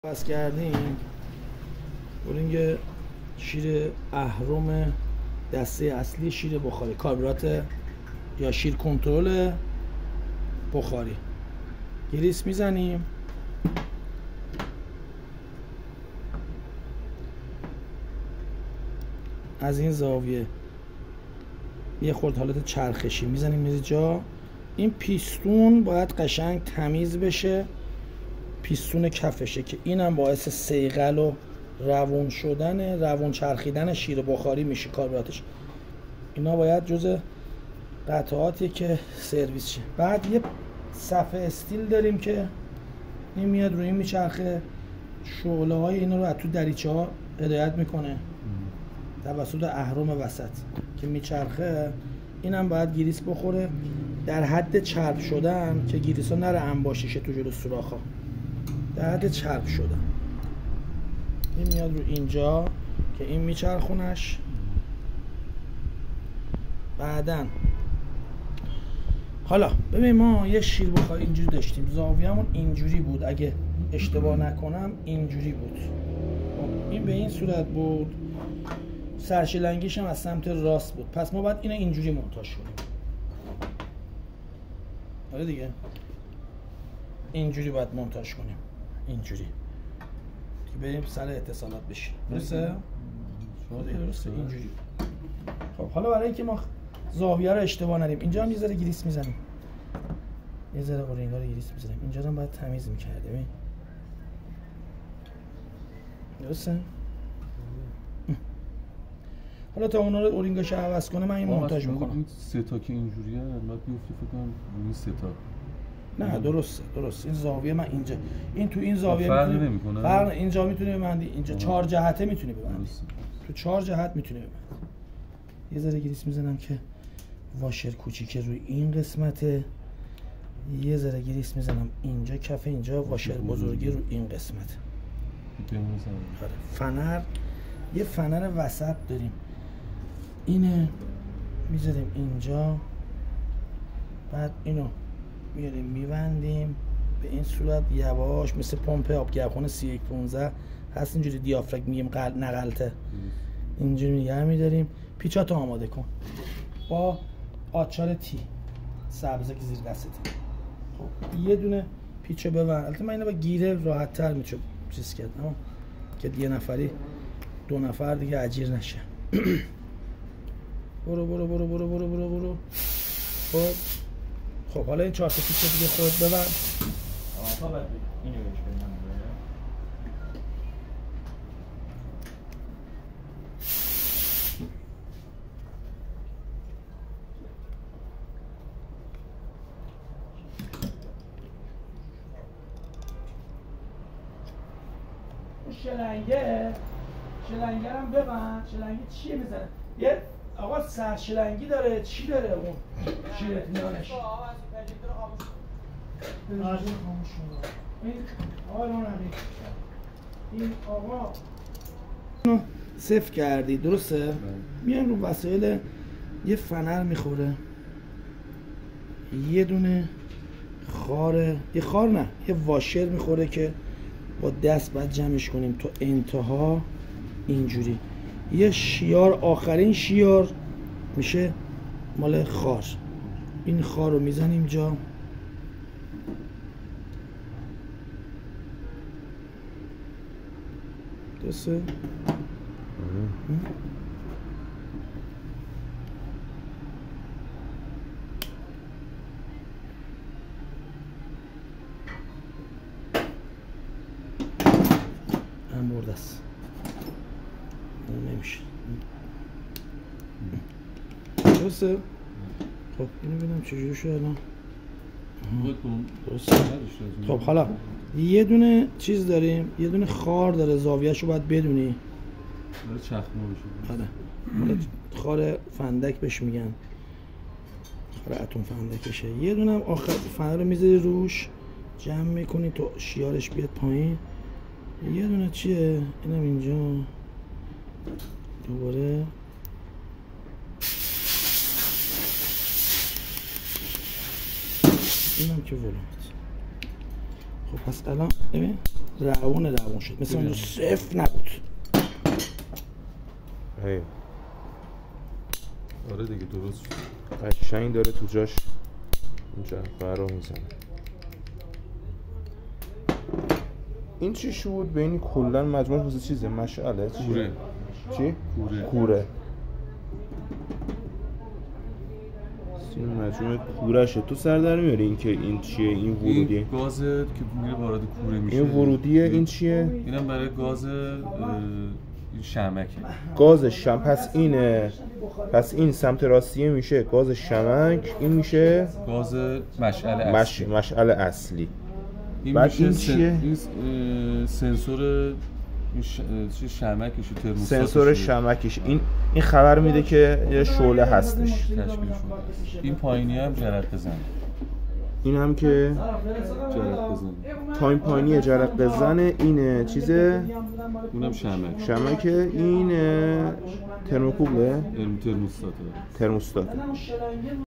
بس کردیم بولینگ شیر اهرم دسته اصلی شیر بخاری، کاربرات یا شیر کنترل بخاری. گریس میزنیم. از این زاویه یه خورده حالت چرخشی میزنیم میز جا. این پیستون باید قشنگ تمیز بشه، پیستون کفشه، که اینم باعث صیقل و روون شدن، روون چرخیدن شیر بخاری میشه کاربراتش. اینا باید جز قطعاتی که سرویس شه. بعد یه صفحه استیل داریم که این میاد روی این میچرخه، شعله های اینو رو از تو دریچه ها هدایت میکنه توسط اهرم وسط که میچرخه. اینم باید گریس بخوره در حد چرب شدن که گریس ها نره انباشیشه تو جلو سوراخ ها، در حد چرب شدن. این میاد رو اینجا که این میچرخونش. بعدن حالا ببین ما یه شیر بخاری اینجوری داشتیم، زاویه‌مون اینجوری بود، اگه اشتباه نکنم اینجوری بود. این به این صورت بود، سرشلنگیش هم از سمت راست بود. پس ما باید اینو اینجوری مونتاژ کنیم. آره دیگه، اینجوری باید مونتاژ کنیم، اینجوری که بریم سر اتصالات بشیم. درسته؟ درسته اینجوری. خب حالا برای اینکه ما زاویه رو اشتباه ندیم، اینجا هم یه ذره گریس میزنیم، یه ذره اورینگا رو گریس میزنیم. اینجا هم باید تمیز میکردیم. درسته؟ حالا تا اونا رو اورینگاش عوض کنه من این مونتاژ میکنم. این سه تا که اینجوریه بعد بیفته فکر کنم این سه تا. نه درسته. این زاویه من اینجا، این تو این زاویه فرق نمیکنه. فرق اینجا میتونه ببندی، اینجا چهار جهته میتونی ببندی. تو چهار جهت میتونی ببندی. یه ذره گریس میزنم که واشر کوچیکه روی این قسمته، یه ذره گریس میزنم اینجا کف اینجا، واشر بزرگی رو این قسمت. فنر، یه فنر وسط داریم، اینه میذاریم اینجا، بعد اینو میاریم میبندیم به این صورت یواش، مثل پمپ آبگردخونه 3115 هست اینجوری دیافراگم میگیم نقلته، اینجوری نگه میداریم. پیچاتو آماده کن با آچار تی سبزه که زیر دسته. خب یه دونه پیچو ببند. البته من اینو با گیره راحت تر میشه چیز کرد، اما که یه نفری دو نفر دیگه اجیر نشه. برو. خب حالا این 4 تا پیچ دیگه خودت ببند. تا بعد اینو بهش بدم. شلنگه هم ببند. شلنگی چیه میزنه؟ یه آقا سرشلنگی داره، چی داره اون شیرت میانش؟ این آقا اینو صفر کردی درسته؟ میان رو وسایل یه فنر میخوره، یه دونه خاره، یه خار نه، یه واشر میخوره که با دست باید جمعش کنیم تو انتها اینجوری. یه شیار، آخرین شیار میشه مال خار. این خار رو میزنیم جا، درسته؟ هم برده است، اون نمیشه. درسته؟ خب اینو ببینم چجوری شد الان. درسته؟ خب حالا یه دونه چیز داریم، یه دونه خار داره، زاویه‌شو باید بدونی. داره چخمه بشه. آره. حالا خار فندک بهش میگن، خار اتم فندکشه. یه دونه هم آخر فنر رو میذاری روش، جمع میکنی تو شیارش بیاد پایین. یه دونه چیه؟ اینم اینجا دوباره اینم که ولومت. خب پس الان ببین روون شد مثل اونجا صفر نبود. هی آره دیگه درست شد. قشنگ داره تو جاش اینجا فرا میزنه. این چی شد؟ به این کلن مجموعه واسه چیزه؟ مشعله؟ کوره. چی؟ کوره. این مجموعه کورشه. تو سر در میاری این که این چیه؟ این ورودیه؟ این گازه که میره وارد کوره میشه. این ورودیه. این چیه؟ اینم برای گاز شمکه. گاز شمک. پس این سمت راستیه میشه گاز شمک، این میشه گاز مشعل اصلی. مشعل اصلی. این این چیه؟ این سنسور شمکش، ترموستاتش. سنسور شمکش. این خبر میده که یه شعله هستش. تشکیل شده. این پایینی هم جرق بزنه. این هم که جرق بزنه. پایینی جرق بزنه. این چیزه، اونم شمکه. این ترموکوبله، ترموستاته. ترموستات.